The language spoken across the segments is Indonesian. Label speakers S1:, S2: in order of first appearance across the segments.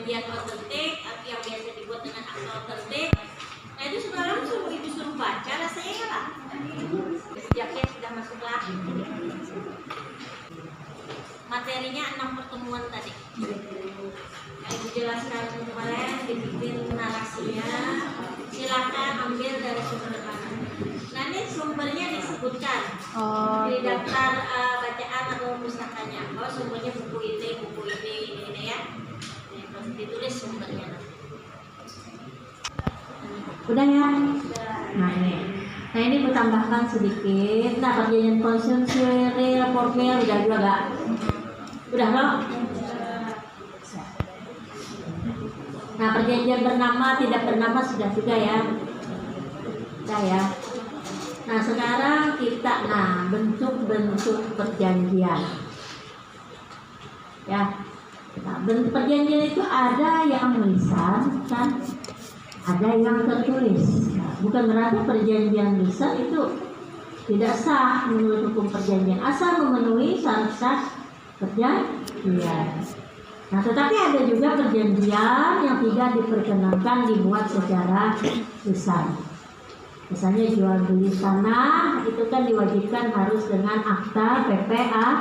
S1: perjanjian otentik atau yang biasa dibuat dengan akta otentik. Nah itu sudah langsung ibu suruh baca, rasanya ya Pak. Sejaknya sudah masuk lagi. Materinya 6 pertemuan tadi. Ibu jelaskan kemarin, dibikin narasinya. Silakan ambil dari sumber mana. Nah ini sumbernya disebutkan di daftar bacaan atau pustakanya. Oh sumbernya buku ini ya. Ditulis sumbernya. Udah ya? Nah ini aku tambahkan sedikit. Nah perjanjian konsumsi real formil udah juga gak? Udah loh? Nah perjanjian bernama tidak bernama sudah juga ya? Udah ya? Nah sekarang kita bentuk-bentuk perjanjian ya. Nah bentuk perjanjian itu ada yang lisan kan, ada yang tertulis. Nah, bukan berarti perjanjian lisan itu tidak sah menurut hukum perjanjian asal memenuhi syarat perjanjian. Nah tetapi ada juga perjanjian yang tidak diperkenankan dibuat secara lisan. Misalnya jual beli tanah itu kan diwajibkan harus dengan akta PPAT,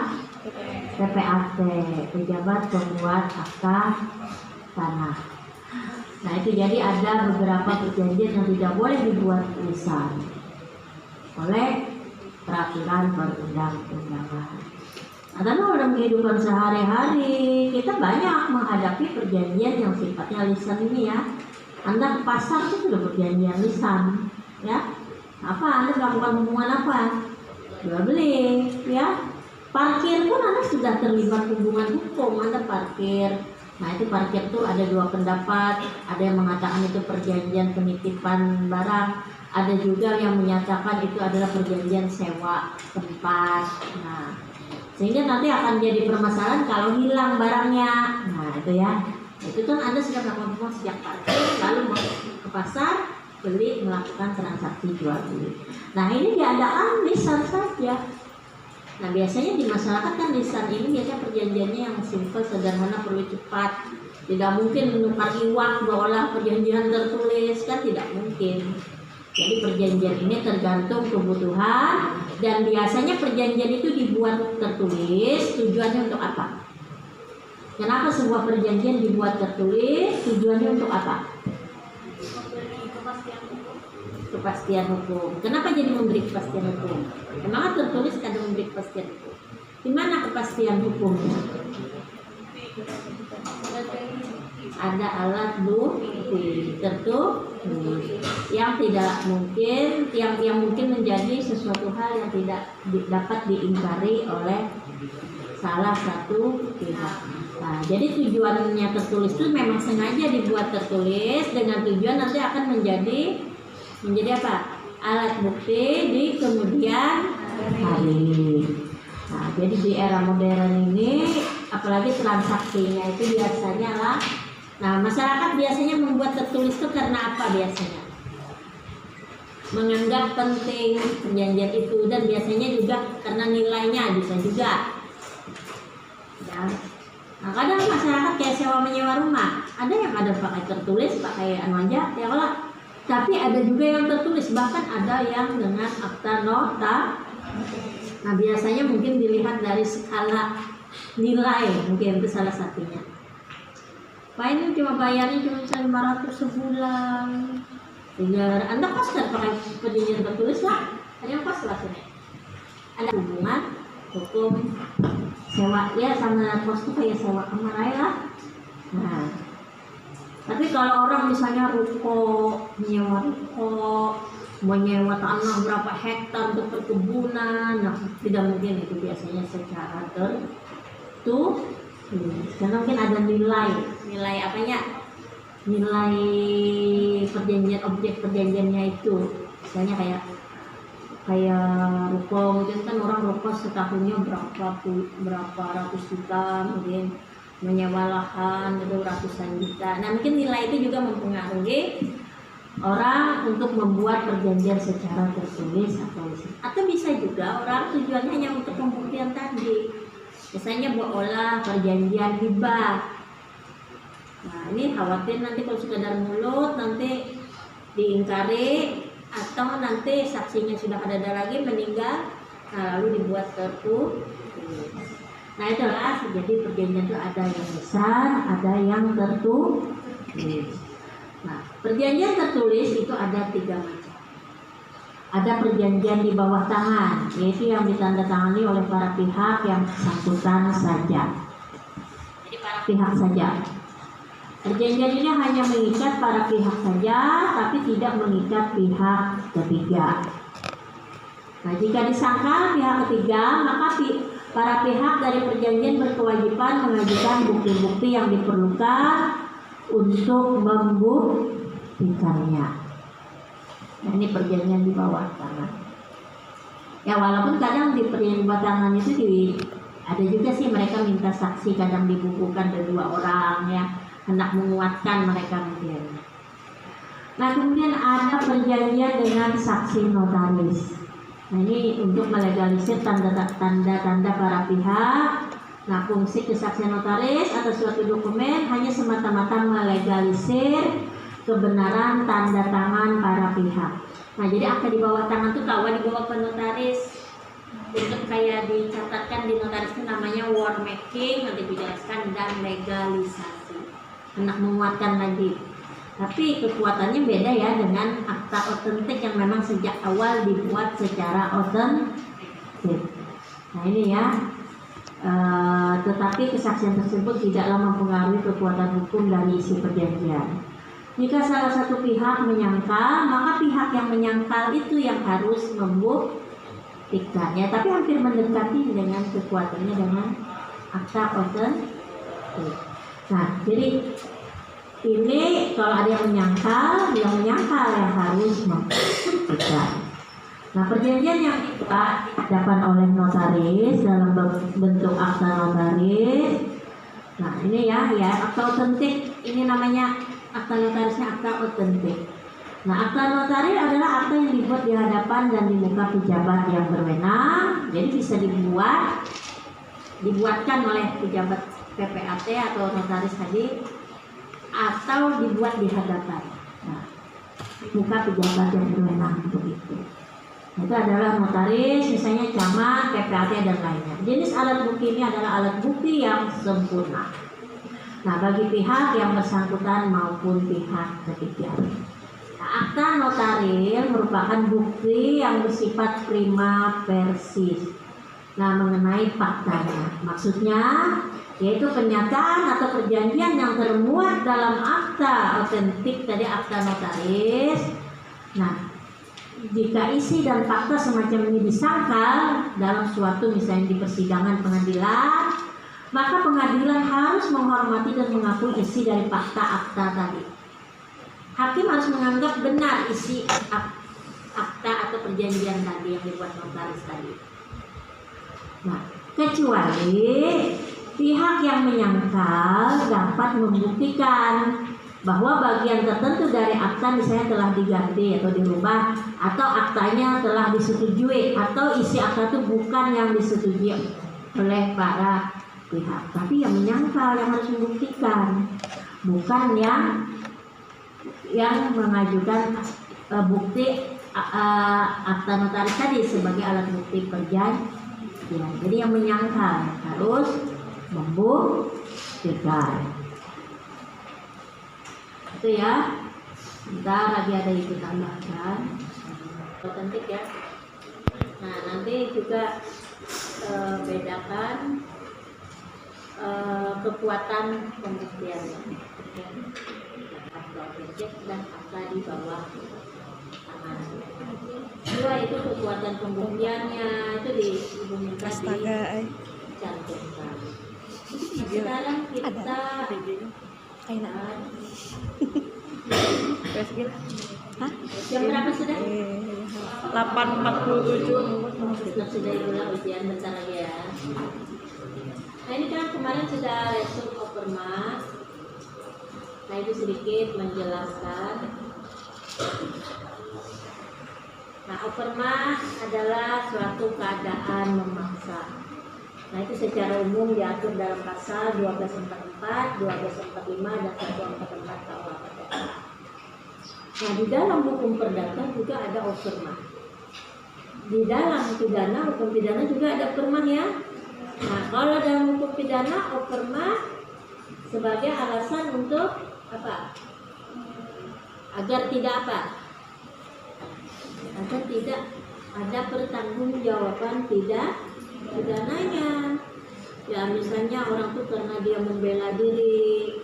S1: pejabat pembuat akta tanah. Nah itu jadi ada beberapa perjanjian yang tidak boleh dibuat lisan oleh peraturan perundang-undangan. Nah, dalam kehidupan sehari-hari kita banyak menghadapi perjanjian yang sifatnya lisan ini ya. Anda ke pasar itu sudah perjanjian lisan ya. Apa Anda melakukan hubungan apa? Jual beli ya. Parkir pun Anda sudah terlibat hubungan hukum. Anda parkir. Nah itu parkir tuh ada dua pendapat. Ada yang mengatakan itu perjanjian penitipan barang. Ada juga yang menyatakan itu adalah perjanjian sewa tempat. Nah sehingga nanti akan jadi permasalahan kalau hilang barangnya. Nah itu ya. Itu kan Anda sudah melakukan hubungan sejak parkir lalu mau ke pasar beli melakukan transaksi jual beli. Nah ini diadakan lisan saja. Nah biasanya di masyarakat kan lisan ini biasanya perjanjiannya yang simple, sederhana, perlu cepat. Tidak mungkin menukar iwak seolah perjanjian tertulis, kan tidak mungkin. Jadi perjanjian ini tergantung kebutuhan dan biasanya perjanjian itu dibuat tertulis. Tujuannya untuk apa? Kenapa sebuah perjanjian dibuat tertulis? Tujuannya untuk apa? Kepastian hukum. Kenapa jadi memberi kepastian hukum? Memang tertulis kan memberi kepastian hukum. Di mana kepastian hukumnya? Ada alat bukti tertulis yang tidak mungkin, yang mungkin menjadi sesuatu hal yang tidak dapat diingkari oleh salah satu pihak. Nah, jadi tujuannya tertulis itu memang sengaja dibuat tertulis dengan tujuan nanti akan menjadi apa? Alat bukti di kemudian hari. Nah, jadi di era modern ini apalagi transaksinya itu biasanya lah. Nah, masyarakat biasanya membuat tertulis itu karena apa biasanya? Menganggap penting perjanjian itu dan biasanya juga karena nilainya bisa juga. Ya. Nah, kadang masyarakat kayak sewa menyewa rumah, ada yang ada pakai tertulis, pakai anu aja, ya kalau. Tapi ada juga yang tertulis, bahkan ada yang dengan akta nota. Nah biasanya mungkin dilihat dari skala nilai, mungkin itu salah satunya. Pak ini cuma bayarnya cuma 500 sebulan. Tinggal Anda kos kan pakai perjanjian tertulis lah, ada yang kos lah sini. Ada hubungan hukum sewa ya sama kos itu kayak sewa kamar aja lah. Nah. Tapi kalau orang misalnya menyewa ruko, menyewa tanah berapa hektar untuk perkebunan, nah tidak mungkin itu biasanya secara tertulis. Karena mungkin ada nilai apanya? Nilai perjanjian, objek perjanjiannya itu. Misalnya kayak ruko, mungkin kan orang ruko setahunnya berapa ratus juta mungkin. Menyewa lahan itu ratusan juta. Nah mungkin nilai itu juga mempengaruhi orang untuk membuat perjanjian secara tertulis atau bisa juga orang tujuannya hanya untuk pembuktian tadi. Misalnya olah perjanjian hibah. Nah ini khawatir nanti kalau sekedar mulut nanti diingkari atau nanti saksinya sudah ada lagi meninggal, nah lalu dibuat tertulis. Nah itulah, jadi perjanjian itu ada yang besar, ada yang tertulis. Nah perjanjian tertulis itu ada 3 macam. Ada perjanjian di bawah tangan, yaitu yang ditandatangani oleh para pihak yang bersangkutan saja. Jadi para pihak saja. Perjanjian ini hanya mengikat para pihak saja, tapi tidak mengikat pihak ketiga. Nah, jika disangkal pihak ketiga, maka para pihak dari perjanjian berkewajiban mengajukan bukti-bukti yang diperlukan untuk membuktikannya. Nah, ini perjanjian di bawah tangan. Ya, walaupun kadang di perjanjian di bawah tangan itu ada juga sih mereka minta saksi, kadang dibukukan ada 2 orang ya, hendak menguatkan mereka mungkin. Nah, kemudian ada perjanjian dengan saksi notaris. Nah, ini untuk melegalisir tanda-tanda para pihak. Nah, fungsi kesaksian notaris atau suatu dokumen hanya semata-mata melegalisir kebenaran tanda tangan para pihak. Nah, jadi akta di bawah tangan itu kalau dibawa ke notaris untuk kayak dicatatkan di notaris itu namanya war making, nanti dijelaskan, dan legalisasi, hendak menguatkan lagi. Tapi kekuatannya beda ya dengan akta otentik yang memang sejak awal dibuat secara otentik. Nah ini ya, tetapi kesaksian tersebut tidaklah mempengaruhi kekuatan hukum dari isi perjanjian. Jika salah satu pihak menyangkal, maka pihak yang menyangkal itu yang harus membuktikan ya, tapi hampir mendekati dengan kekuatannya dengan akta otentik. Nah, jadi ini kalau ada yang menyangkal yang harus membuktikan. Nah, perjanjian yang dihadapan oleh notaris dalam bentuk akta notaris. Nah, ini ya akta otentik. Ini namanya akta notarisnya akta otentik. Nah, akta notaris adalah akta yang dibuat di hadapan dan di muka pejabat yang berwenang. Jadi bisa dibuatkan oleh pejabat PPAT atau notaris tadi, atau dibuat di hadapan. Nah, muka pejabat yang berwenang begitu. Itu adalah notaris, misalnya camat, PPAT dan lainnya. Jenis alat bukti ini adalah alat bukti yang sempurna. Nah, bagi pihak yang bersangkutan maupun pihak ketiga. Nah, akta notaris merupakan bukti yang bersifat prima facie. Nah, mengenai faktanya, maksudnya yaitu pernyataan atau perjanjian yang termuat dalam akta otentik tadi, akta notaris. Nah, jika isi dan fakta semacam ini disangkal dalam suatu misalnya di persidangan pengadilan, maka pengadilan harus menghormati dan mengakui isi dari fakta akta tadi. Hakim harus menganggap benar isi akta atau perjanjian tadi yang dibuat notaris tadi. Nah, kecuali pihak yang menyangkal dapat membuktikan bahwa bagian tertentu dari akta misalnya telah diganti atau dirubah, atau aktanya telah disetujui, atau isi akta itu bukan yang disetujui oleh para pihak. Tapi yang menyangkal yang harus membuktikan, bukan yang mengajukan bukti akta notaris tadi sebagai alat bukti perjanjian. Jadi yang menyangkal harus membuktikan. Itu ya. Bentar lagi ada yang ditambahkan. Otentik ya. Nah, nanti juga bedakan kekuatan pembuktiannya. Akta otentik dan akta di bawah tangan. Dua itu kekuatan pembuktiannya itu diumumkan dicantumkan. Sekarang kita jam berapa sudah? 8.47. Sudah ulang ujian bentar lagi ya. Nah, ini kan kemarin sudah lesson overmas. Nah, itu sedikit menjelaskan. Nah, overmas adalah suatu keadaan memaksa. Nah, itu secara umum diatur dalam pasal 1244, 1245, dan 144 KUHP. Nah, di dalam hukum perdata juga ada operma. Di dalam pidana, hukum pidana juga ada operma ya. Nah, kalau dalam hukum pidana, operma sebagai alasan untuk apa? Agar tidak apa? Agar tidak ada pertanggungjawaban tidak pidananya. Ya, misalnya orang tuh karena dia membela diri,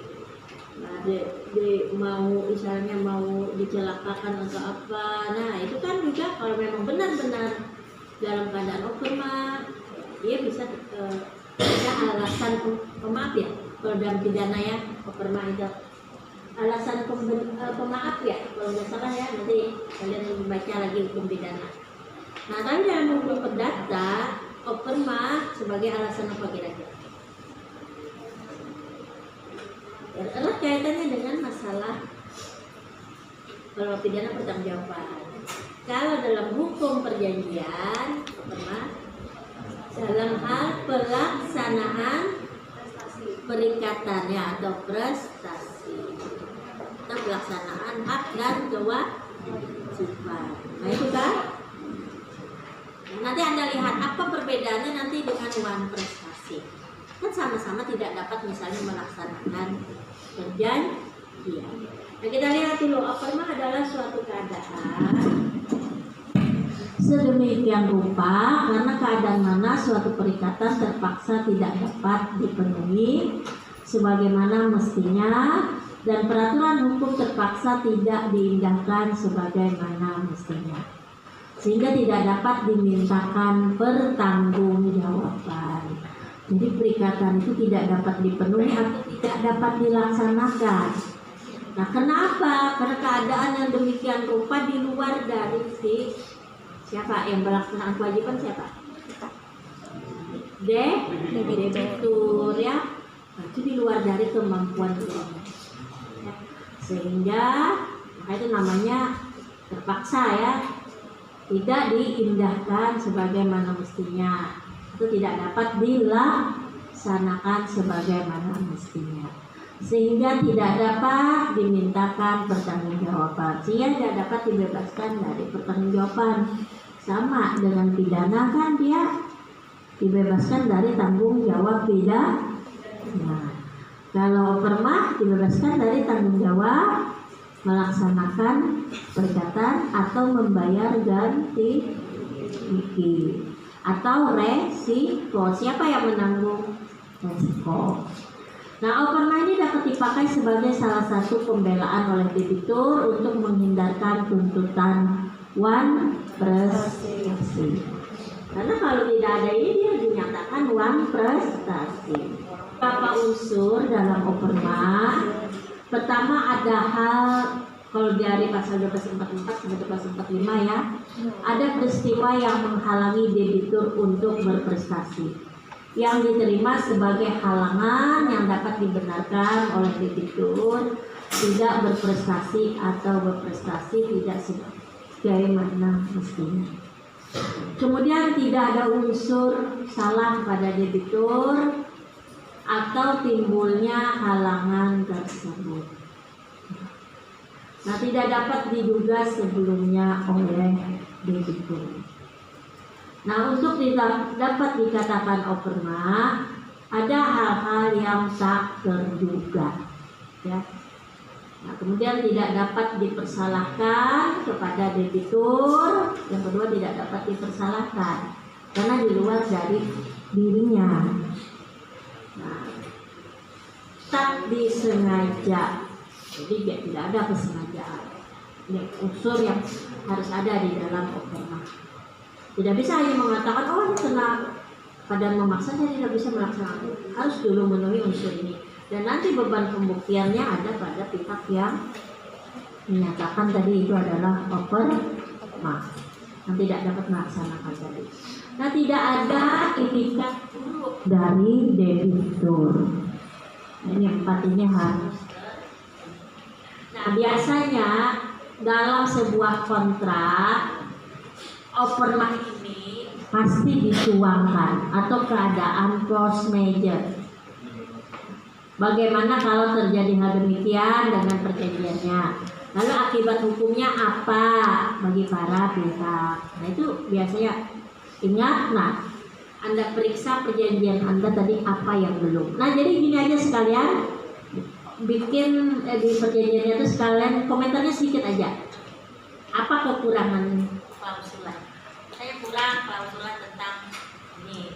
S1: nah, dia mau misalnya mau dicelakakan atau apa. Nah, itu kan juga kalau memang benar-benar dalam keadaan operma, dia bisa ada alasan pemaaf ya. Kalau dalam pidana ya, operma itu alasan pemaaf ya, kalau nggak salah ya, nanti kalian baca lagi hukum pidana. Nah, tapi dalam hukum perdata, operma sebagai alasan apa kira-kira? Erat kaitannya dengan masalah kalau pidana pertanggungjawaban. Kalau dalam hukum perjanjian, operma dalam hal pelaksanaan perikatannya atau prestasi, atau pelaksanaan hak dan kewajiban. Nah, itu kan. Nanti Anda lihat apa perbedaannya nanti dengan wan prestasi. Kan sama-sama tidak dapat misalnya melaksanakan perjanjian. Nah, kita lihat dulu, operma adalah suatu keadaan sedemikian rupa karena keadaan mana suatu perikatan terpaksa tidak dapat dipenuhi sebagaimana mestinya dan peraturan hukum terpaksa tidak diindahkan sebagaimana mestinya, sehingga tidak dapat dimintakan pertanggungjawaban. Jadi perikatan itu tidak dapat dipenuhi atau tidak dapat dilaksanakan. Nah, kenapa? Karena keadaan yang demikian rupa di luar dari siapa yang melaksanakan kewajiban, siapa? Debitur ya. Nah, itu di luar dari kemampuan dirinya. Ya. Sehingga itu namanya terpaksa ya. Tidak diindahkan sebagaimana mestinya, itu tidak dapat dilaksanakan sebagaimana mestinya, sehingga tidak dapat dimintakan pertanggungjawaban, sehingga tidak dapat dibebaskan dari pertanggungjawaban. Sama dengan pidana kan, dia dibebaskan dari tanggung jawab pidana. Nah, kalau operma dibebaskan dari tanggung jawab melaksanakan perikatan atau membayar ganti rugi atau resiko. Siapa yang menanggung resiko? Nah, operma ini dapat dipakai sebagai salah satu pembelaan oleh debitur untuk menghindarkan tuntutan wan prestasi. Karena kalau tidak ada ini, dia dinyatakan wan prestasi. Beberapa unsur dalam operma. Pertama, ada hal, kalau dari pasal 1244 sampai 1245 ya, ada peristiwa yang menghalangi debitur untuk berprestasi, yang diterima sebagai halangan yang dapat dibenarkan oleh debitur tidak berprestasi atau berprestasi tidak sebagaimana mestinya. Kemudian tidak ada unsur salah pada debitur atau timbulnya halangan tersebut. Nah, tidak dapat diduga sebelumnya oleh debitur. Nah, untuk dapat dikatakan operma, ada hal-hal yang tak terduga, ya. Nah, kemudian tidak dapat dipersalahkan kepada debitur. Yang kedua, tidak dapat dipersalahkan karena di luar dari dirinya. Nah, tak disengaja, jadi tidak ada kesengajaan. Ini unsur yang harus ada di dalam operma. Tidak bisa hanya mengatakan, oh ini kena pada memaksa, saya tidak bisa melaksanakan. Harus dulu memenuhi unsur ini. Dan nanti beban pembuktiannya ada pada pihak yang menyatakan tadi itu adalah operma, yang tidak dapat melaksanakan tadi. Nah, tidak ada itikat dari debitur. Ini empat ini harus. Nah, biasanya dalam sebuah kontrak operma ini pasti dituangkan atau keadaan force major. Bagaimana kalau terjadi hal demikian dengan perjanjiannya? Lalu akibat hukumnya apa bagi para pihak? Nah itu biasanya ingat, nah Anda periksa perjanjian Anda tadi apa yang belum. Nah jadi gini aja sekalian, bikin di perjanjiannya itu sekalian komentarnya sedikit aja. Apa kekurangan klausula? Saya kurang klausula tentang ini.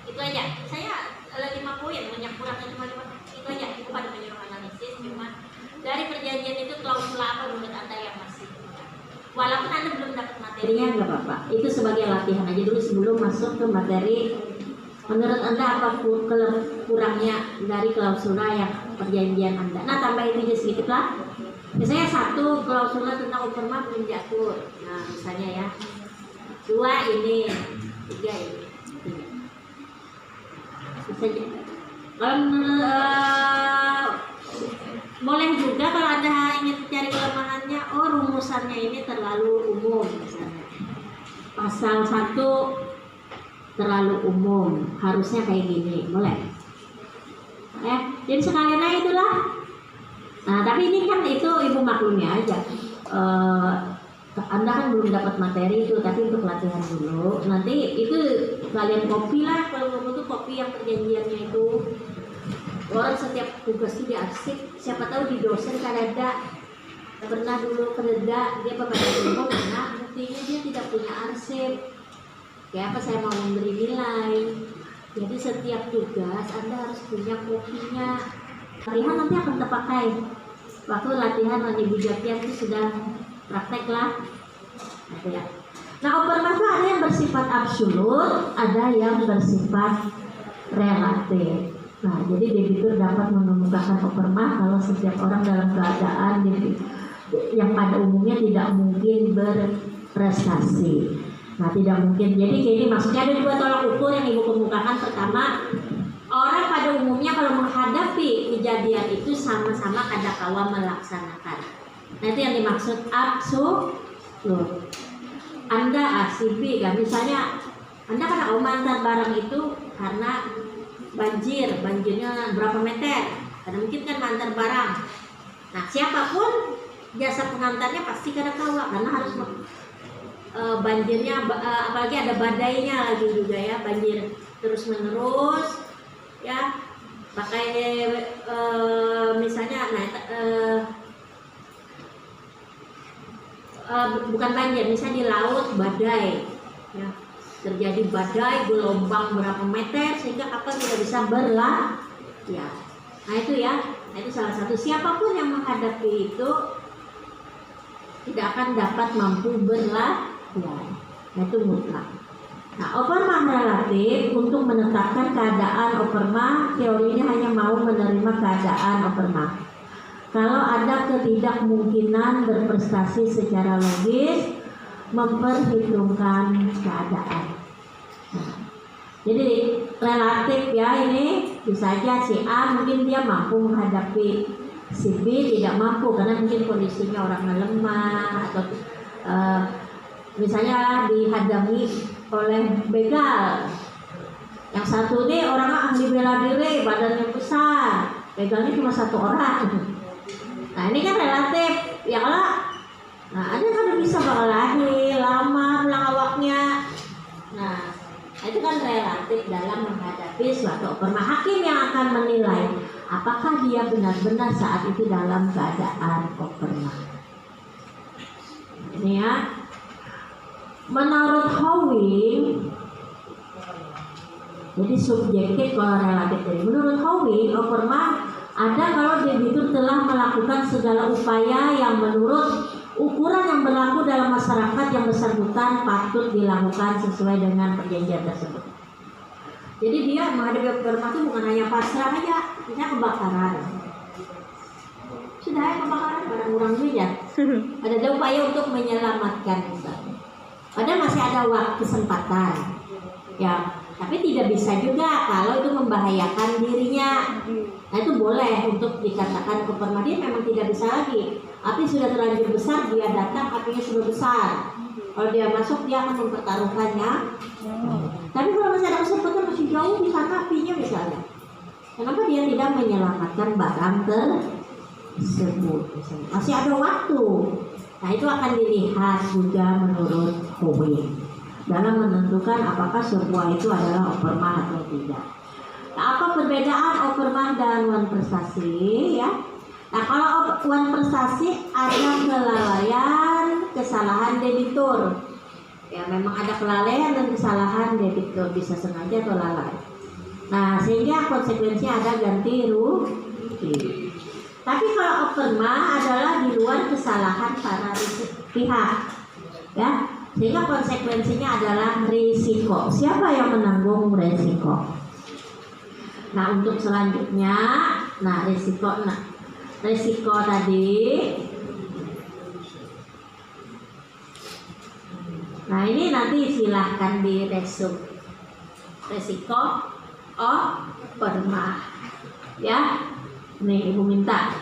S1: Itu aja. Saya ada 5 poin, banyak kurangnya cuma 5. Itu aja. Itu pada penyuruh analisis. Cuma dari perjanjian itu klausula apa menurut Anda yang masih kurang? Walaupun Anda belum dapat materinya nggak apa-apa. Itu sebagai latihan aja dulu sebelum masuk ke materi. Menurut Anda apa kurangnya dari klausula yang perjanjian Anda? Nah tambah itu aja sedikit lah. Misalnya 1 klausula tentang upah belum diatur. Nah misalnya ya. 2 ini, 3 ini. Bisa kalau boleh juga kalau Anda ingin cari kelemahannya, oh rumusannya ini terlalu umum misalnya. Pasal 1 terlalu umum, harusnya kayak gini, boleh. Jadi sekalian aja itulah. Nah, tapi ini kan itu ibu maklumi aja. Anda kan belum dapat materi itu, tapi untuk latihan dulu. Nanti itu kalian copy lah, kalau kamu tuh copy yang perjanjiannya itu. Orang setiap tugas itu diarsip, siapa tahu di dosen kan ada pernah dulu kerja dia bapak dulu karena buktinya dia tidak punya arsip. Kayak apa saya mau memberi nilai. Jadi setiap tugas Anda harus punya kopinya. Latihan nanti akan terpakai. Waktu latihan Ibu Japian itu sudah praktek lah. Nah, operma itu ada yang bersifat absolut, ada yang bersifat relatif. Nah, jadi debitur dapat mengemukakan operma kalau setiap orang dalam keadaan yang pada umumnya tidak mungkin berprestasi. Nah, tidak mungkin. Jadi ini maksudnya ada 2 tolak ukur yang Ibu kemukakan. Pertama, orang pada umumnya kalau menghadapi kejadian itu sama-sama kadakawa melaksanakan. Nah, itu yang dimaksud absolut. Anda si B kan, misalnya Anda kan mau antar barang itu karena banjirnya berapa meter, karena mungkin kan antar barang. Nah, siapapun jasa pengantarnya pasti kadakawa karena harus banjirnya, apalagi ada badainya lagi juga ya, banjir terus menerus ya, pakai misalnya bukan banjir, misalnya di laut badai ya, terjadi badai gelombang berapa meter sehingga kapal tidak bisa berlayar ya. Nah itu ya, nah itu salah satu. Siapapun yang menghadapi itu tidak akan dapat mampu berlayar. Nah itu mutlak. Nah, operma relatif untuk menetapkan keadaan operma, teorinya hanya mau menerima keadaan operma. Kalau ada ketidakmungkinan berprestasi secara logis, memperhitungkan keadaan. Nah, jadi relatif ya, ini bisa aja si A mungkin dia mampu menghadapi si B tidak mampu karena mungkin kondisinya orangnya lemah atau misalnya dihadami oleh begal. Yang satu nih orangnya ahli bela diri, badannya besar, begalnya cuma 1 orang. Nah ini kan relatif ya, kalau ada kan bisa berkelahi lama pulang awaknya. Nah itu kan relatif dalam menghadapi suatu operma. Hakim yang akan menilai apakah dia benar-benar saat itu dalam keadaan operma. Ini ya. Menurut Howing, jadi subjektif kalau relatif. Jadi menurut Howing, operma ada kalau debitur telah melakukan segala upaya yang menurut ukuran yang berlaku dalam masyarakat yang bersangkutan patut dilakukan sesuai dengan perjanjian tersebut. Jadi dia menghadapi operma itu bukan hanya pasrah aja, misalnya kebakaran. Sudah ya kebakaran, barang kurang juga. Ada upaya untuk menyelamatkan misalnya. Padahal masih ada waktu kesempatan, ya. Tapi tidak bisa juga kalau itu membahayakan dirinya. Nah itu boleh untuk dikatakan operma, dia memang tidak bisa lagi. Api sudah terlanjur besar, dia datang apinya sudah besar. Kalau dia masuk dia akan mempertaruhkannya Tapi kalau masih ada kesempatan masih jauh di sana apinya misalnya, kenapa dia tidak menyelamatkan barang tersebut? Masih ada waktu. Nah itu akan dilihat juga menurut Howe dalam menentukan apakah sebuah itu adalah opermah atau tidak. Nah, apa perbedaan opermah dan wan prestasi ya? Nah kalau wan prestasi ada kelalaian, kesalahan debitur. Ya memang ada kelalaian dan kesalahan debitur, bisa sengaja atau lalai. Nah sehingga konsekuensinya ada ganti rugi. Tapi kalau opermah adalah di luar kesalahan para pihak, ya sehingga konsekuensinya adalah risiko. Siapa yang menanggung risiko? Nah untuk selanjutnya, risiko tadi. Nah ini nanti silahkan diresum resiko opermah ya. Nih ibu minta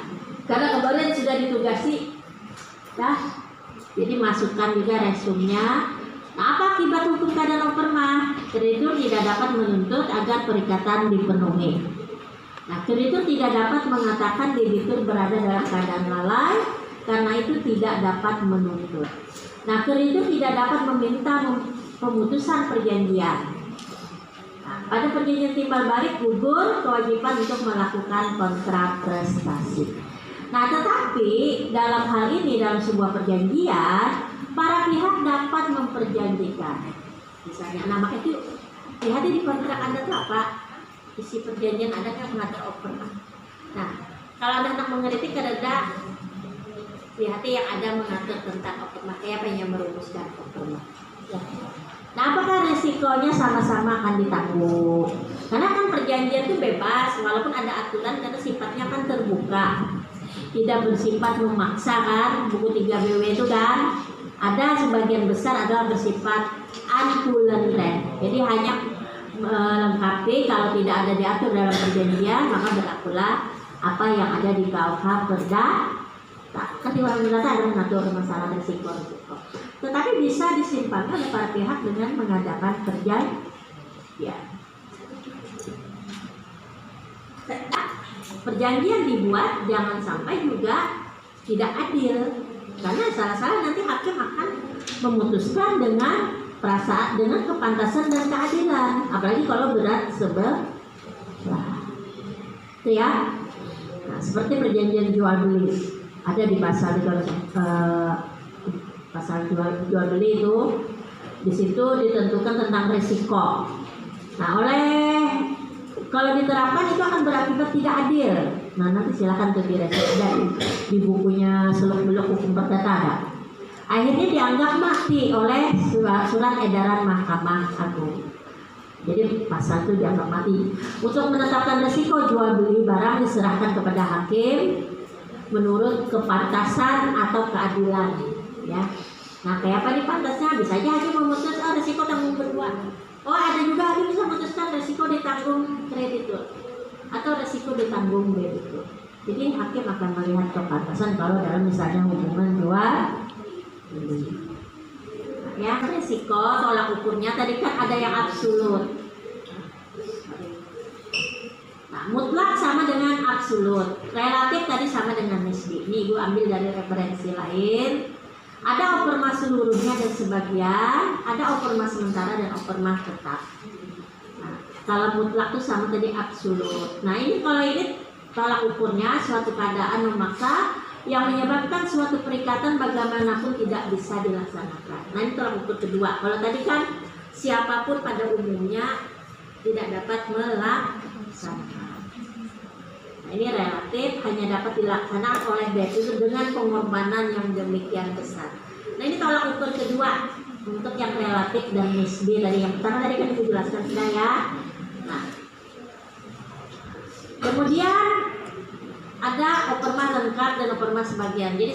S1: karena kemarin sudah ditugasi ya, jadi masukkan juga resumnya. Nah apa akibat hukum keadaan opermah? Kreditur tidak dapat menuntut agar perikatan dipenuhi. Nah kreditur tidak dapat mengatakan debitur berada dalam keadaan lalai, karena itu tidak dapat menuntut. Nah, kreditur tidak dapat meminta pemutusan perjanjian. Nah, pada perjanjian timbal balik gugur kewajiban untuk melakukan kontraprestasi. Nah, tetapi dalam hal ini dalam sebuah perjanjian, para pihak dapat memperjanjikan. Misalnya, nah maka itu lihat di kontrak Anda itu apa? Isi perjanjian Anda yang mengatur opermah. Nah, kalau Anda hendak mengkritik ada lihat yang ada mengatur tentang opermah, apa yang merumuskan opermah. Ya. Nah, apakah resikonya sama-sama akan ditanggung? Karena kan perjanjian itu bebas, walaupun ada aturan karena sifatnya kan terbuka, tidak bersifat memaksa kan. Buku 3 BW itu kan ada sebagian besar adalah bersifat unvolunteer. Jadi hanya melengkapi, kalau tidak ada diatur dalam perjanjian maka berlakulah apa yang ada di KUH Perdata. Kan di orang Perdata ada mengatur masalah risiko. Tetapi bisa disimpankan oleh para pihak dengan mengadakan perjanjian. Perjanjian dibuat jangan sampai juga tidak adil, karena salah-salah nanti hakim akan memutuskan dengan perasaan, dengan kepantasan dan keadilan, apalagi kalau berat sebelah. Itu ya. Nah, seperti perjanjian jual beli. Ada di pasal pasal jual beli itu, di situ ditentukan tentang risiko. Nah, kalau diterapkan itu akan berakibat tidak adil. Nah, nanti silakan tuh direvisi di bukunya Seluk-beluk Hukum Perdata ada. Akhirnya dianggap mati oleh surat edaran Mahkamah Agung. Jadi pasal itu dianggap mati. Untuk menetapkan risiko jual beli barang diserahkan kepada hakim menurut kepantasan atau keadilan, ya. Nah, kayak apa nih pantasnya? Bisa aja hakim memutus risiko tanggung berdua. Oh, ada juga hakim bisa memutuskan risiko ditanggung kreditur atau risiko ditanggung debitur. Jadi hakim akan melihat kepantasan kalau dalam misalnya hubungan jual beli. Nah, ya, risiko tolak ukurnya tadi kan ada yang absolut. Nah, mutlak sama dengan absolut, relatif tadi sama dengan nisbi. Ini Ibu ambil dari referensi lain. Ada operma seluruhnya dan sebagian, ada operma sementara dan operma tetap. Nah, kalau mutlak itu sama tadi absolut. Nah, ini kalau ini tolak ukurnya suatu keadaan memaksa yang menyebabkan suatu perikatan bagaimanapun tidak bisa dilaksanakan. Nah, ini tolak ukur kedua. Kalau tadi kan siapapun pada umumnya tidak dapat melaksanakan. Nah, ini relatif hanya dapat dilaksanakan oleh debitur dengan pengorbanan yang demikian besar. Nah, ini tolak ukur kedua untuk yang relatif dan nisbi dari yang pertama tadi kan dijelaskan sudah ya. Nah, kemudian ada operma lengkap dan operma sebagian. Jadi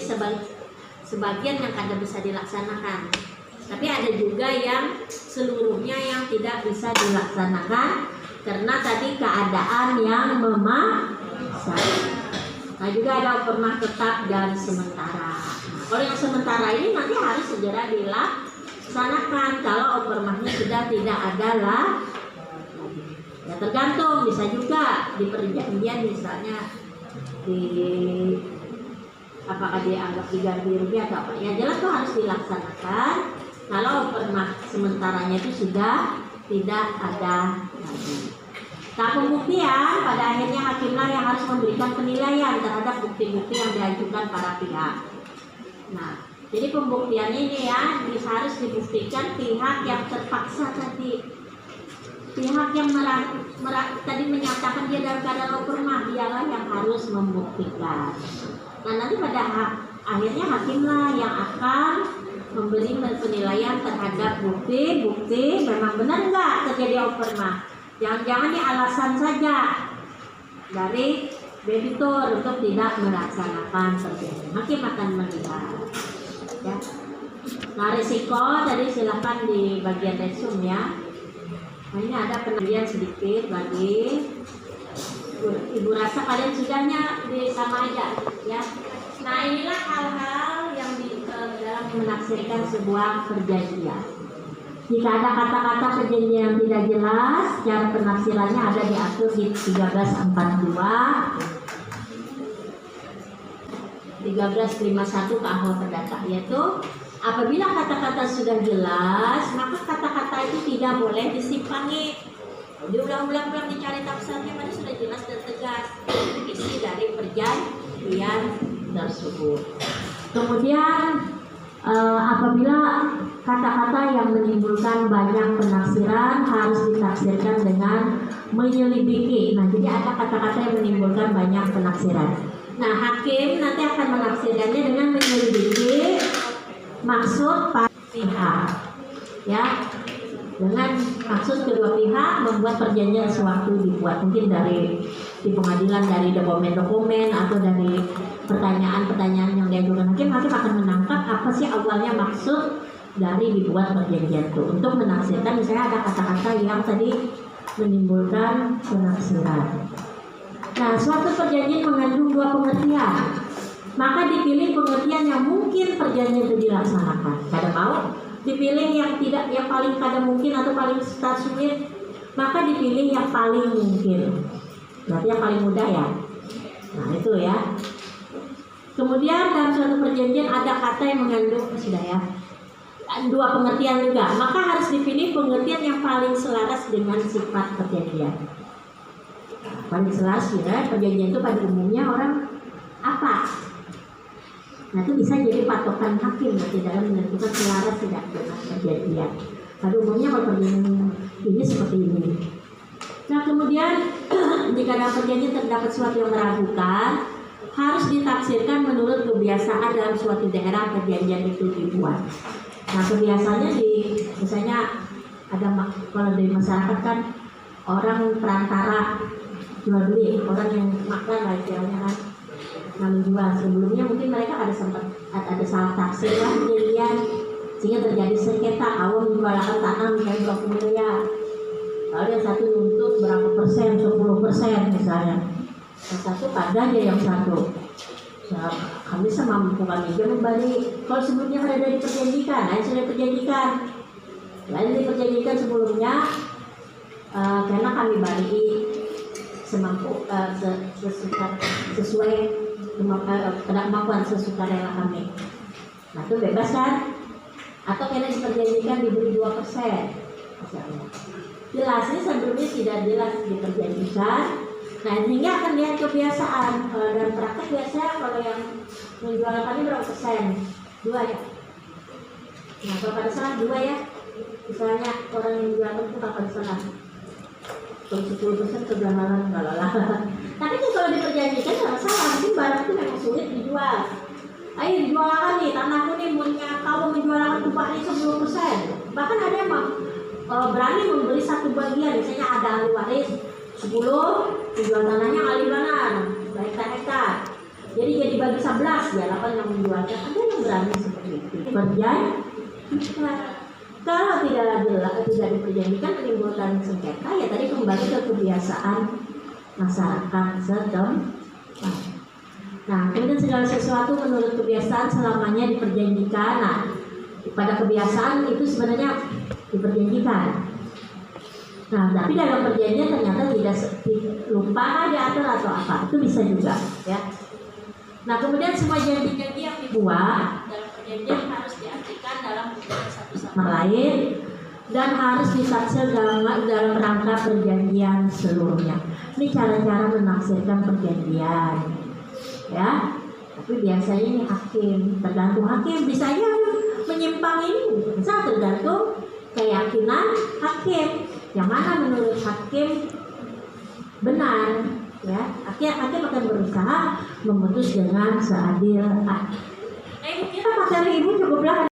S1: sebagian yang kada bisa dilaksanakan. Tapi ada juga yang seluruhnya yang tidak bisa dilaksanakan karena tadi keadaan yang memaksa. Nah, juga ada operma tetap dan sementara. Nah, kalau yang sementara ini nanti harus segera dilaksanakan. dilaksanakan kalau opermahnya sudah tidak ada lah. Ya tergantung, bisa juga di perjanjian misalnya di apakah dianggap diganti rugi atau apa. Ya jelas itu harus dilaksanakan kalau opermah sementaranya itu sudah tidak ada lagi. Nah pembuktian pada akhirnya hakimlah yang harus memberikan penilaian terhadap bukti-bukti yang diajukan para pihak. Nah jadi pembuktian ini ya harus dibuktikan pihak yang terpaksa tadi, pihak yang tadi menyatakan dia dalam keadaan opermah, dialah yang harus membuktikan. Nah nanti pada akhirnya hakimlah yang akan memberi penilaian terhadap bukti memang benar nggak terjadi opermah. Jangan-jangan ini alasan saja dari debitur untuk tidak melaksanakan perjanjian. Hakim akan melihat. Ya. Nah risiko tadi silakan di bagian resum ya. Nah ini ada penelitian sedikit bagi Ibu rasa kalian sudahnya sama aja ya. Nah inilah hal-hal yang dalam menafsirkan sebuah perjanjian. Jika ada kata-kata perjanjian yang tidak jelas, cara penafsirannya ada diatur di 1342, 1351 KH Perdata, yaitu apabila kata-kata sudah jelas, maka kata-kata itu tidak boleh disimpangi. Diulang-ulang dicari tafsirnya pada sudah jelas dan tegas isi dari perjanjian tersebut. Kemudian apabila kata-kata yang menimbulkan banyak penafsiran harus ditafsirkan dengan menyelidiki. Nah, jadi ada kata-kata yang menimbulkan banyak penafsiran. Nah, hakim nanti akan menafsirkannya dengan menyelidiki maksud pihak, ya, dengan maksud kedua pihak membuat perjanjian sewaktu dibuat, mungkin dari di pengadilan dari dokumen-dokumen atau dari pertanyaan-pertanyaan yang diajukan hakim akan menangkap apa sih awalnya maksud dari dibuat perjanjian itu untuk menafsirkan. Misalnya ada kata-kata yang tadi menimbulkan penafsiran. Nah, suatu perjanjian mengandung dua pengertian, maka dipilih pengertian yang mungkin perjanjian itu dilaksanakan. Kada mau dipilih yang tidak, yang paling kada mungkin atau paling sulit, maka dipilih yang paling mungkin. Berarti yang paling mudah ya. Nah itu ya. Kemudian dalam suatu perjanjian ada kata yang mengandung sudah ya dua pengertian juga, maka harus dipilih pengertian yang paling selaras dengan sifat perjanjian. Paling selaras ya, perjanjian itu pada umumnya orang apa? Nah itu bisa jadi patokan hakim nanti dalam menentukan selaras tidak dengan perjanjian. Pada umumnya perjanjian ini seperti ini. Nah kemudian jika dalam perjanjian terdapat sesuatu yang meragukan, harus ditafsirkan menurut kebiasaan dalam suatu daerah perjanjian itu dibuat. Nah kebiasaannya misalnya ada kalau dari masyarakat kan orang perantara jual beli, orang yang maklar lah istilahnya kan, nah menjual. Sebelumnya mungkin mereka ada salah tafsir lah perjanjian sehingga terjadi sengketa. Awal menjualkan tanah misalnya 20 miliar, lalu yang satu nuntut berapa persen, 10% misalnya, yang satu pada aja yang satu. Nah, kami sama mampu kami dia membalik. Kalau sebelumnya ada diperjanjikan, lain sudah diperjanjikan, lain diperjanjikan sebelumnya, karena kami balik semampu sesuai kemampuan sesukarela kami. Nah itu bebas kan? Atau karena diperjanjikan diberi 2% misalnya. Jelas ini sebelumnya tidak jelas diperjanjikan. Nah sehingga akan lihat kebiasaan. Kalau dalam praktek biasanya kalau yang menjual kami berapa persen? 2 ya. Nah kalau pada salah 2 ya. Misalnya orang yang menjual itu pada salah 10% kebenaran kalau lah. Tapi kalau diperjanjikan tidak masalah. Mungkin barang itu memang sulit dijual. Ayo dijualkan nih tanahku nih, punya kau menjualkan upah ini 10%. Bahkan ada yang berani membeli satu bagian. Misalnya ada ahli waris 10, dijual tanahnya kali-kanan, hektar-hektar. Jadi bagi 11, dia 8 yang menjualnya. Ada yang berani seperti itu. Perjanjian. Kalau tidak diperjanjikan menimbulkan sengketa, ya tadi kembali ke kebiasaan masyarakat setempat. Nah, kemudian segala sesuatu menurut kebiasaan selamanya diperjanjikan. Nah, pada kebiasaan itu sebenarnya diperjanjikan. Nah, tapi dalam perjanjian ternyata tidak lupa diatur atau apa, itu bisa juga, ya. Nah, kemudian semua janji-janji yang dibuat dalam perjanjian harus diartikan dalam hubungan satu sama lain dan harus ditafsir dalam rangka perjanjian seluruhnya. Ini cara-cara menafsirkan perjanjian, ya. Tapi biasanya ini hakim, tergantung hakim, bisa aja menyimpang ini, bisa tergantung keyakinan hakim. Yang mana menurut hakim benar, ya. Hakim akan berusaha memutus dengan seadil adil. Kita materi ibu cukuplah.